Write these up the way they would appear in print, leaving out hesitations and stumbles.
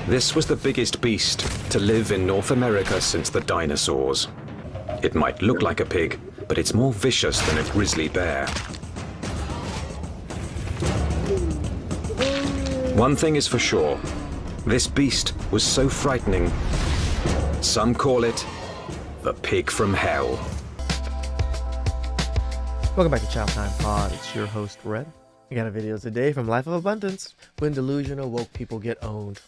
This was the biggest beast to live in North America since the dinosaurs. It might look like a pig, but it's more vicious than a grizzly bear. One thing is for sure, this beast was so frightening, some call it the pig from hell. Welcome back to TheChowTimePod. It's your host, Red. I got a video today from Life of Abundance, when delusional woke people get owned.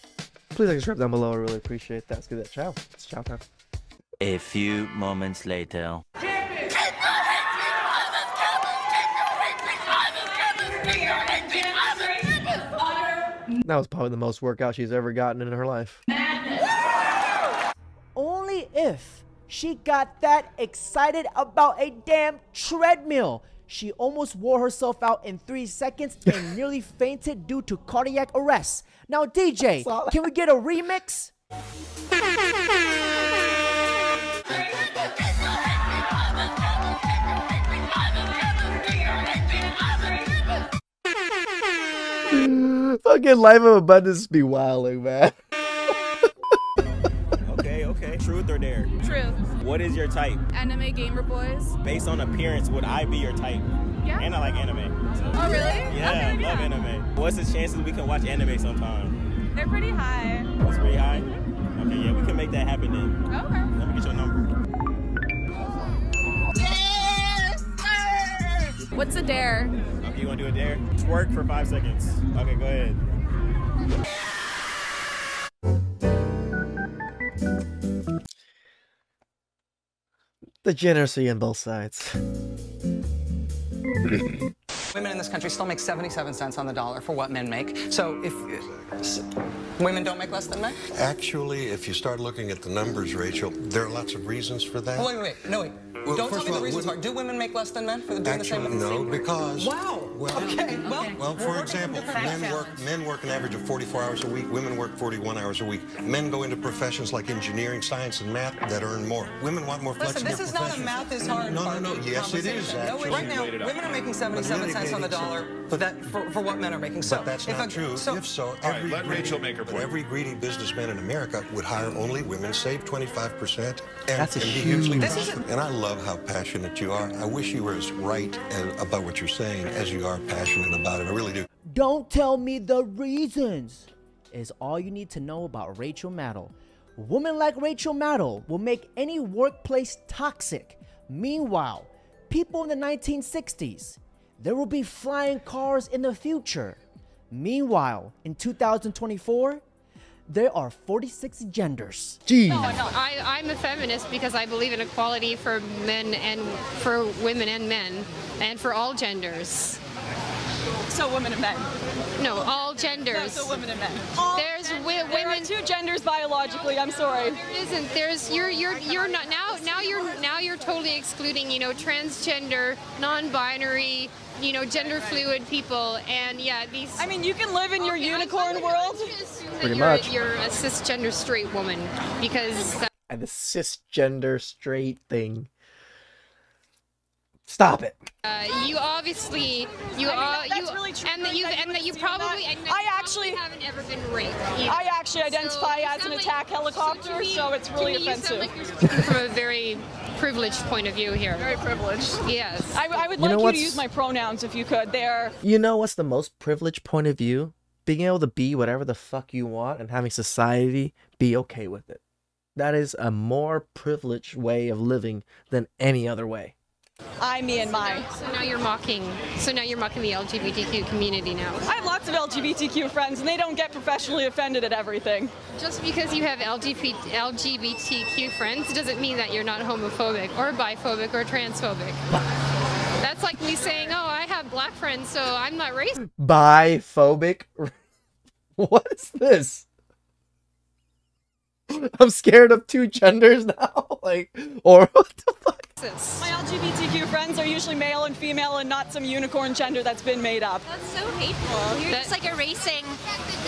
Please like and subscribe down below. I really appreciate that. Let's get that chow. It's chow time. A few moments later. That was probably the most workout she's ever gotten in her life. Only if she got that excited about a damn treadmill. She almost wore herself out in 3 seconds and nearly fainted due to cardiac arrest. Now, DJ, can we get a remix? Fucking Life of Abundance be wilding, man. Okay. Truth or dare? Truth. What is your type? Anime gamer boys. Based on appearance, would I be your type? Yeah. And I like anime. So. Oh, really? Yeah, Okay, love anime. What's the chances we can watch anime sometime? They're pretty high. It's pretty high? Okay, yeah, we can make that happen then. Okay. Let me get your number. What's a dare? Okay, you want to do a dare? Twerk for 5 seconds. Okay, go ahead. The generosity on both sides. Women in this country still make 77 cents on the dollar for what men make. So if women don't make less than men? Actually, if you start looking at the numbers, Rachel, there are lots of reasons for that. Wait. Well, Don't tell me the reasons wouldn't- are. Do women make less than men for doing the same? Actually, no, because... Wow. Well, Okay. Well, for example, men work an average of 44 hours a week. Women work 41 hours a week. Men go into professions like engineering, science, and math that earn more. Women want more Listen, flexible this is not a professions. math is hard. No. Yes, it is, No, actually. right now, women are making 77 cents on the dollar for what men are making. So But that's not true. If so, let Rachel make her point. every greedy businessman in America would hire only women, save 25%, That's a and be huge- hugely This is profitable. And I love how passionate you are. I wish you were as right about what you're saying as you are passionate about it. I really do. Don't tell me the reasons is all you need to know about Rachel Maddow. Women like Rachel Maddow will make any workplace toxic. Meanwhile, people in the 1960s, there will be flying cars in the future. Meanwhile, in 2024, there are 46 genders. Jeez. No, I'm a feminist because I believe in equality for men and for women and men and for all genders. So women and men. No, all genders. No, so women and men. There's women. There are two genders biologically. I'm sorry. There isn't. There's you're not now you're totally excluding, you know, transgender, non-binary, you know, gender fluid people, and yeah, these. I mean, you can live in your unicorn world. Pretty much. You're a cisgender straight woman because. And the cisgender straight thing. Stop it. You obviously that's really true. and that you probably haven't ever been raped. Either. I actually identify So as an you sound attack helicopter, so it's really to me, offensive. You sound like you're speaking from a very privileged point of view here. Very privileged. Yes. I would You know like you what's- to use my pronouns if you could. They're You know what's the most privileged point of view? Being able to be whatever the fuck you want and having society be okay with it. That is a more privileged way of living than any other way. I, me, and my. So now you're mocking. So now you're mocking the LGBTQ community now. I have lots of LGBTQ friends, and they don't get professionally offended at everything. Just because you have LGBTQ friends doesn't mean that you're not homophobic or biphobic or transphobic. That's like me saying, "Oh, I have black friends, so I'm not racist." Biphobic? What is this? I'm scared of two genders now. Or what the fuck? My LGBTQ friends are usually male and female and not some unicorn gender that's been made up. That's so hateful. You're just like erasing.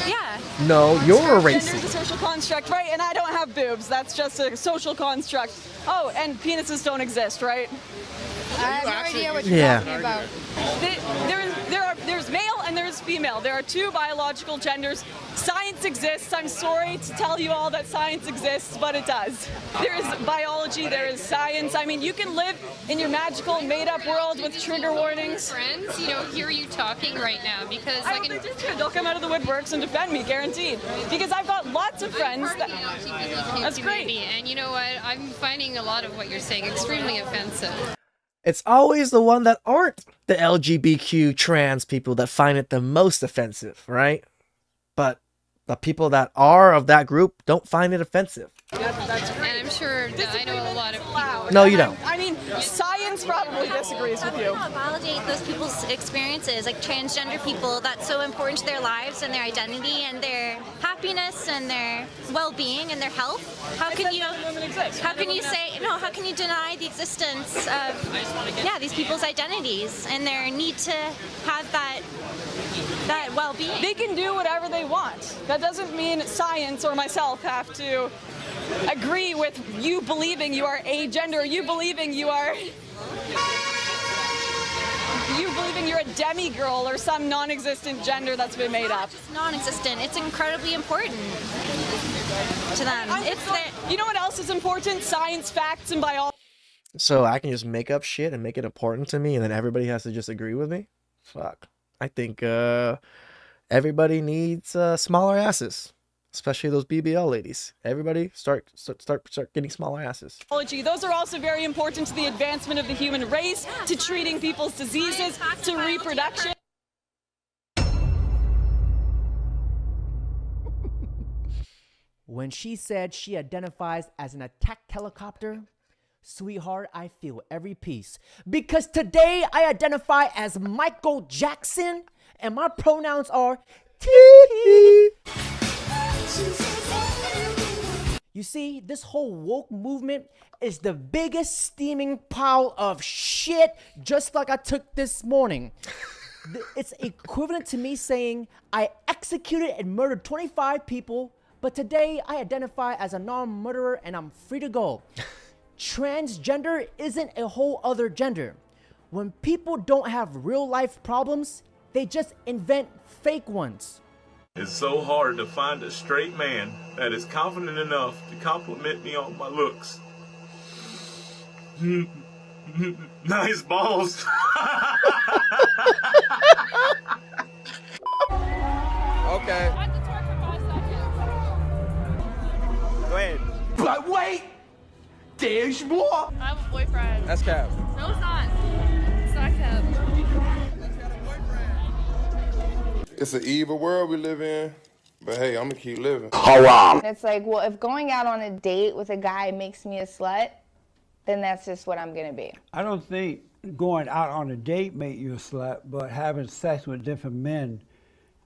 Yeah. No, you're Gender erasing. is a social construct, right? And I don't have boobs. That's just a social construct. Oh, and penises don't exist, right? I have no idea what you're talking about. There's male and there's is female. There are two biological genders. Science exists. I'm sorry to tell you all that science exists, but it does. There is biology, there is science. I mean, you can live in your magical, made-up world with trigger warnings. Friends, hear you talking right now because they'll come out of the woodworks and defend me, guaranteed. Because I've got lots of friends. That's great. And you know what? I'm finding a lot of what you're saying extremely offensive. It's always the one that aren't the LGBTQ trans people that find it the most offensive, right? But the people that are of that group don't find it offensive. That's great. And I'm sure that I know a lot of people. No, you don't. I mean, science probably disagrees with you. Validate those people's experiences, like transgender people. That's so important to their lives and their identity and their happiness and their well-being and their health. How can you deny the existence of these people's identities and their need to have that well-being? They can do whatever they want. That doesn't mean science or myself have to agree with you believing you are a gender, you believing you're a demigirl or some non-existent gender that's been made up. It's non-existent. It's incredibly important to them. You know what else is important? Science, facts, and biology. So I can just make up shit and make it important to me, and then everybody has to just agree with me? Fuck. I think everybody needs smaller asses. Especially those BBL ladies. Everybody start getting smaller asses. Those are also very important to the advancement of the human race, to treating people's diseases, to reproduction. When she said she identifies as an attack helicopter, sweetheart, I feel every piece. Because today I identify as Michael Jackson, and my pronouns are T. You see, this whole woke movement is the biggest steaming pile of shit, just like I took this morning. It's equivalent to me saying I executed and murdered 25 people, but today I identify as a non-murderer and I'm free to go. Transgender isn't a whole other gender. When people don't have real life problems, they just invent fake ones. It's so hard to find a straight man that is confident enough to compliment me on my looks. Nice balls. Okay. Go ahead. But wait! There's more! I have a boyfriend. That's cap. No, it's not. It's not cap. It's an evil world we live in, but hey, I'm gonna keep living. Haram. It's like, well, if going out on a date with a guy makes me a slut, then that's just what I'm gonna be. I don't think going out on a date makes you a slut, but having sex with different men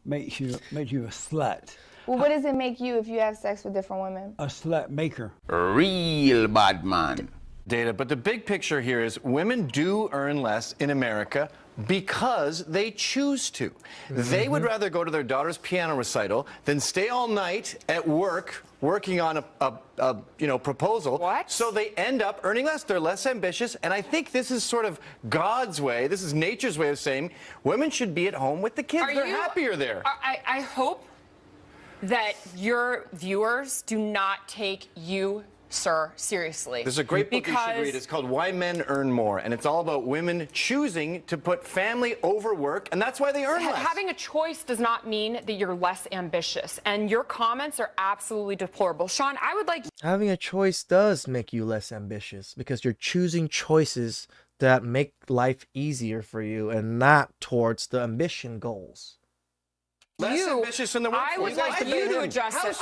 makes you a slut. Well, what does it make you if you have sex with different women? A slut maker. Real bad man. Data, but the big picture here is women do earn less in America because they choose to. They would rather go to their daughter's piano recital than stay all night at work working on a proposal. What? So they end up earning less. They're less ambitious, and I think this is sort of God's way. This is nature's way of saying women should be at home with the kids. They're happier there. I hope that your viewers do not take you, sir, seriously. There's a great book you should read. It's called Why Men Earn More, and it's all about women choosing to put family over work, and that's why they earn less. Having a choice does not mean that you're less ambitious, and your comments are absolutely deplorable. Sean, I would like... Having a choice does make you less ambitious because you're choosing choices that make life easier for you and not towards the ambition goals. Less ambitious in the workforce. I would like you to address it.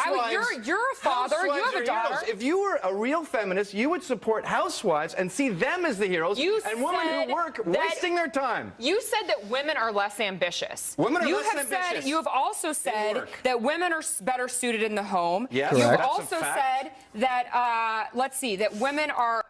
You're a father. You have a daughter. If you were a real feminist, you would support housewives and see them as the heroes and women who work wasting their time. You said that women are less ambitious. Women are less ambitious. You have also said that women are better suited in the home. Yes, you have also said that, let's see, that women are...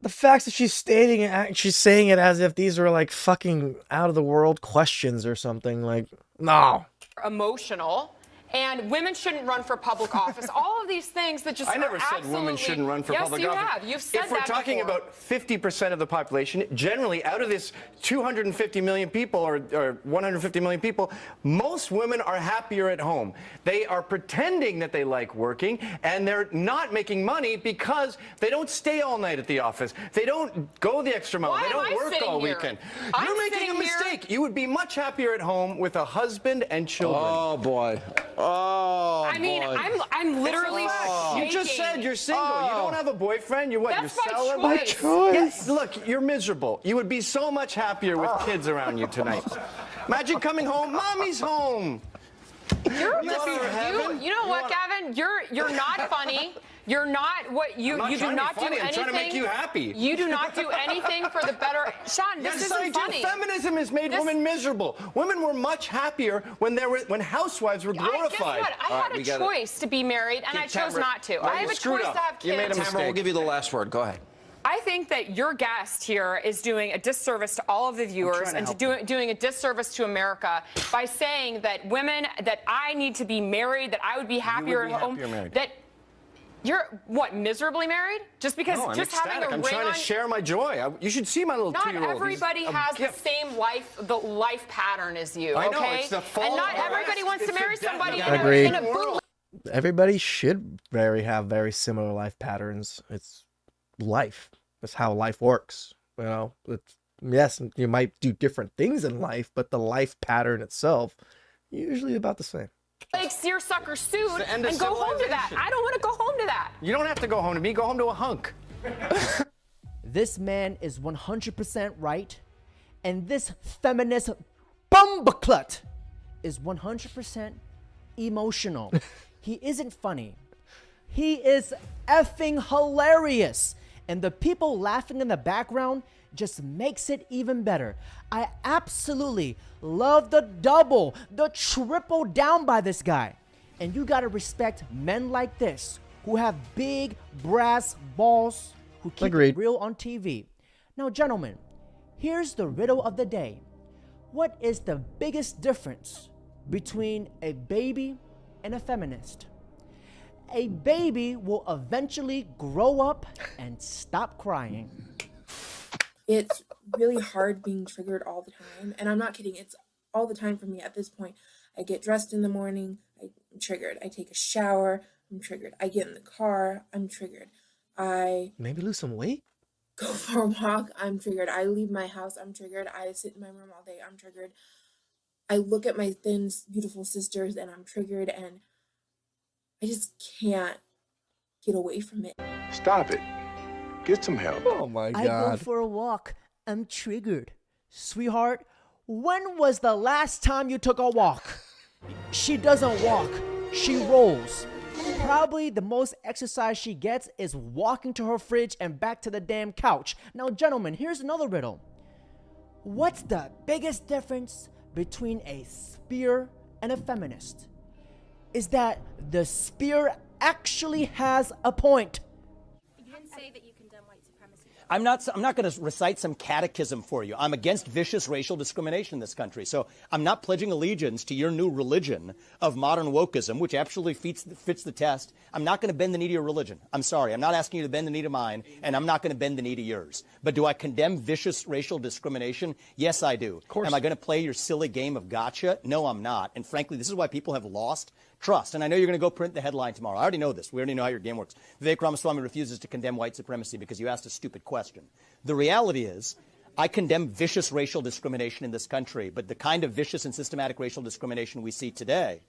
The fact that she's stating it, she's saying it as if these are like fucking out of the world questions or something. Like, no. Emotional and women shouldn't run for public office. All of these things that just I never said women shouldn't run for public office. Yes, you have. You've said that If we're talking before. about 50% of the population, generally out of this 250 million people or 150 million people, most women are happier at home. They are pretending that they like working, and they're not making money because they don't stay all night at the office. They don't go the extra mile. They don't work all weekend. You're making a mistake. You would be much happier at home with a husband and children. Oh, boy. Oh, I mean, I'm literally shaking. You just said you're single. You don't have a boyfriend. You're what? That's You're selling? my choice. Yes, look, you're miserable. You would be so much happier with kids around you tonight. Imagine coming home. Mommy's home. You know what, Gavin? You're not funny. You're not what you do not do anything. I'm trying to make you happy. You do not do anything for the better. Sean, this isn't funny. Feminism has made women miserable. Women were much happier when housewives were glorified. Guess what? I had a choice to be married, and I chose not to. I have a choice to have kids. You made a mistake. We'll give you the last word. Go ahead. I think that your guest here is doing a disservice to all of the viewers and doing a disservice to America by saying that women, that I need to be married, that I would be happier at home. That you're what, miserably married? Just because no, I'm just ecstatic. having a I'm ring trying to share my joy. You should see my little 2-year-old. Not everybody has the same life pattern as you. I Okay, know, it's the fault and not of everybody wants to marry somebody Agreed. in a bootleg. Everybody should have very similar life patterns. It's life. That's how life works. You know, yes, you might do different things in life, but the life pattern itself usually about the same. Like seersucker suit and go home to that. I don't want to go home to that. You don't have to go home to me. Go home to a hunk. This man is 100% right, and this feminist bumbleclut is 100% emotional. He isn't funny. He is effing hilarious. And the people laughing in the background just makes it even better. I absolutely love the double, the triple down by this guy. And you gotta respect men like this who have big brass balls, who keep it real on TV. Now, gentlemen, here's the riddle of the day. What is the biggest difference between a baby and a feminist? A baby will eventually grow up and stop crying. It's really hard being triggered all the time. And I'm not kidding. It's all the time for me at this point. I get dressed in the morning. I'm triggered. I take a shower. I'm triggered. I get in the car. I'm triggered. I maybe lose some weight. Go for a walk. I'm triggered. I leave my house. I'm triggered. I sit in my room all day. I'm triggered. I look at my thin, beautiful sisters and I'm triggered, and I just can't get away from it. Stop it. Get some help. Oh my God. I go for a walk. I'm triggered. Sweetheart, when was the last time you took a walk? She doesn't walk. She rolls. Probably the most exercise she gets is walking to her fridge and back to the damn couch. Now, gentlemen, here's another riddle. What's the biggest difference between a spear and a feminist? Is that the spear actually has a point. You didn't say that you condemn white supremacy. I'm not going to recite some catechism for you. I'm against vicious racial discrimination in this country. So I'm not pledging allegiance to your new religion of modern wokeism, which actually fits the test. I'm not going to bend the knee to your religion. I'm sorry. I'm not asking you to bend the knee to mine, and I'm not going to bend the knee to yours. But do I condemn vicious racial discrimination? Yes, I do. Of course. Am I going to play your silly game of gotcha? No, I'm not. And frankly, this is why people have lost trust. And I know you're going to go print the headline tomorrow. I already know this. We already know how your game works. Vivek Ramaswamy refuses to condemn white supremacy because you asked a stupid question. The reality is, I condemn vicious racial discrimination in this country, but the kind of vicious and systematic racial discrimination we see today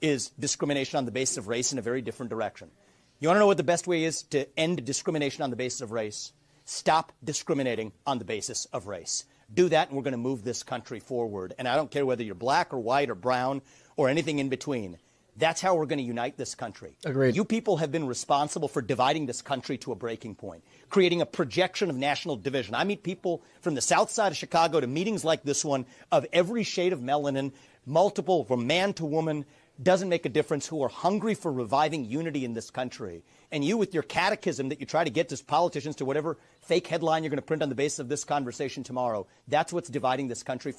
is discrimination on the basis of race in a very different direction. You want to know what the best way is to end discrimination on the basis of race? Stop discriminating on the basis of race. Do that, and we're going to move this country forward. And I don't care whether you're black or white or brown or anything in between. That's how we're going to unite this country. Agreed. You people have been responsible for dividing this country to a breaking point, creating a projection of national division. I meet people from the south side of Chicago to meetings like this one of every shade of melanin, multiple, from man to woman, doesn't make a difference, who are hungry for reviving unity in this country. And you, with your catechism that you try to get to politicians to whatever fake headline you're going to print on the basis of this conversation tomorrow, that's what's dividing this country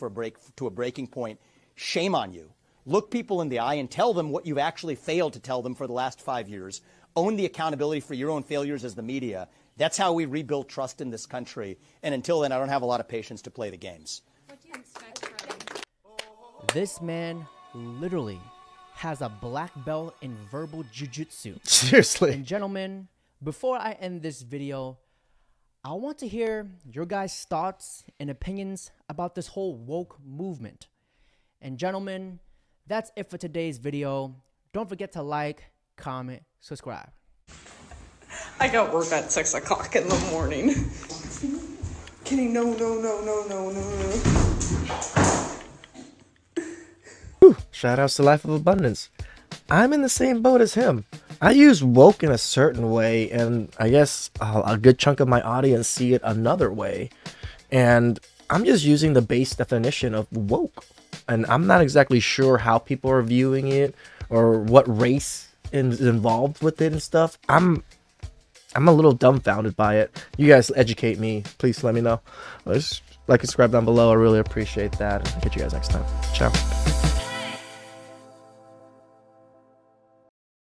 to a breaking point. Shame on you. Look people in the eye and tell them what you've actually failed to tell them for the last 5 years. Own the accountability for your own failures as the media. That's how we rebuild trust in this country. And until then, I don't have a lot of patience to play the games. What do you expect from? This man literally has a black belt in verbal jujitsu. Seriously. And gentlemen, before I end this video, I want to hear your guys' thoughts and opinions about this whole woke movement. And gentlemen, that's it for today's video. Don't forget to like, comment, subscribe. I got work at 6 o'clock in the morning. Kidding, no. Shout outs to Life of Abundance. I'm in the same boat as him. I use woke in a certain way, and I guess a good chunk of my audience see it another way. And I'm just using the base definition of woke. And I'm not exactly sure how people are viewing it or what race is involved with it and stuff. I'm a little dumbfounded by it. You guys educate me. Please let me know. Just like and subscribe down below. I really appreciate that. I'll catch you guys next time. Ciao.